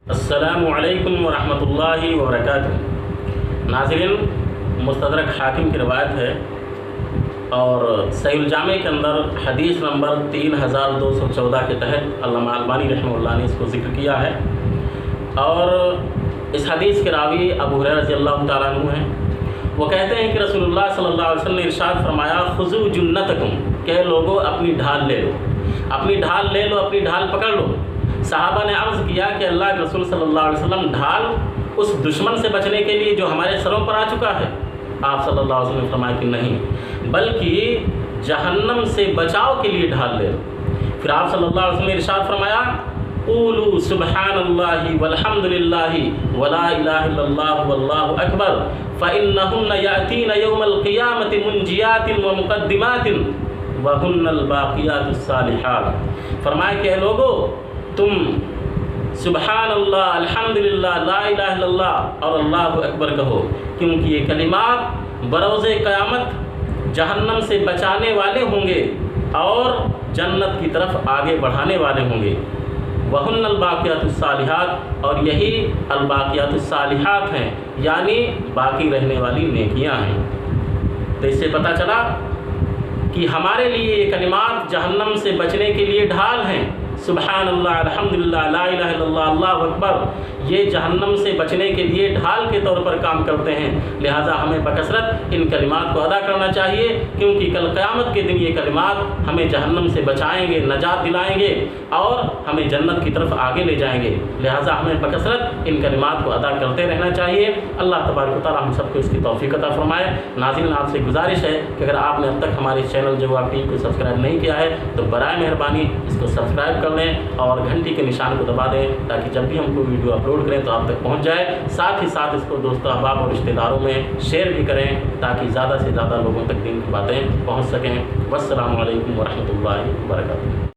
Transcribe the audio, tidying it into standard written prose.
السلام علیکم ورحمۃ اللہ وبرکاتہ۔ ناظرین، مستدرک حاکم کی روایت ہے اور صحیح الجامع کے اندر حدیث نمبر 3214 کے تحت علامہ البانی رحمہ اللہ نے اس کو ذکر کیا ہے، اور اس حدیث کے راوی ابو ہریرہ رضی اللہ تعالیٰ عنہ ہیں۔ وہ کہتے ہیں کہ رسول اللہ صلی اللہ علیہ وسلم نے ارشاد فرمایا، خذوا جنتکم، کہ لوگوں اپنی ڈھال لے لو، اپنی ڈھال لے لو، اپنی ڈھال پکڑ لو۔ صحابہ نے عرض کیا کہ اللہ کے رسول صلی اللہ علیہ وسلم، ڈھال اس دشمن سے بچنے کے لیے جو ہمارے سروں پر آ چکا ہے؟ آپ صلی اللہ علیہ وسلم نے فرمایا کہ نہیں، بلکہ جہنم سے بچاؤ کے لیے ڈھال لے لو۔ پھر آپ صلی اللہ علیہ وسلم نے ارشاد فرمایا، قولوا سبحان اللہ والحمد للہ ولا الہ الا اللہ واللہ اکبر فإنہن یأتین یوم القیامة منجیات ومقدمات وہن الباقیات الصالحات۔ فرمایا کہ اے لوگو، تم سبحان اللہ، الحمدللہ، لا الہ الا اللہ اور اللہ اکبر کہو، کیونکہ یہ کلمات بروز قیامت جہنم سے بچانے والے ہوں گے اور جنت کی طرف آگے بڑھانے والے ہوں گے۔ وہن الباقیات الصالحات، اور یہی الباقیات الصالحات ہیں، یعنی باقی رہنے والی نیکیاں ہیں۔ تو اس سے پتہ چلا کہ ہمارے لیے یہ کلمات جہنم سے بچنے کے لیے ڈھال ہیں۔ سبحان اللہ، الحمدللہ، لا الہ الا اللہ، اللہ اکبر، یہ جہنم سے بچنے کے لیے ڈھال کے طور پر کام کرتے ہیں۔ لہٰذا ہمیں بکثرت ان کلمات کو ادا کرنا چاہیے، کیونکہ کل قیامت کے دن یہ کلمات ہمیں جہنم سے بچائیں گے، نجات دلائیں گے اور ہمیں جنت کی طرف آگے لے جائیں گے۔ لہٰذا ہمیں بکثرت ان کلمات کو ادا کرتے رہنا چاہیے۔ اللہ تبارک و تعالیٰ ہم سب کو اس کی توفیق عطا فرمائے۔ ناظرین، آپ سے گزارش ہے کہ اگر آپ نے اب تک ہمارے چینل جو آپ ٹی وی کو سبسکرائب نہیں کیا ہے تو برائے مہربانی اس کو سبسکرائب کر لیں اور گھنٹی کے نشان کو دبا دیں، تاکہ جب بھی ہم کوئی ویڈیو اپلوڈ کریں تو آپ تک پہنچ جائے۔ ساتھ ہی ساتھ اس کو دوستوں، احباب اور رشتہ داروں میں شیئر بھی کریں، تاکہ زیادہ سے زیادہ لوگوں تک دین کی باتیں پہنچ سکیں۔ والسلام علیکم ورحمۃ اللہ وبرکاتہ۔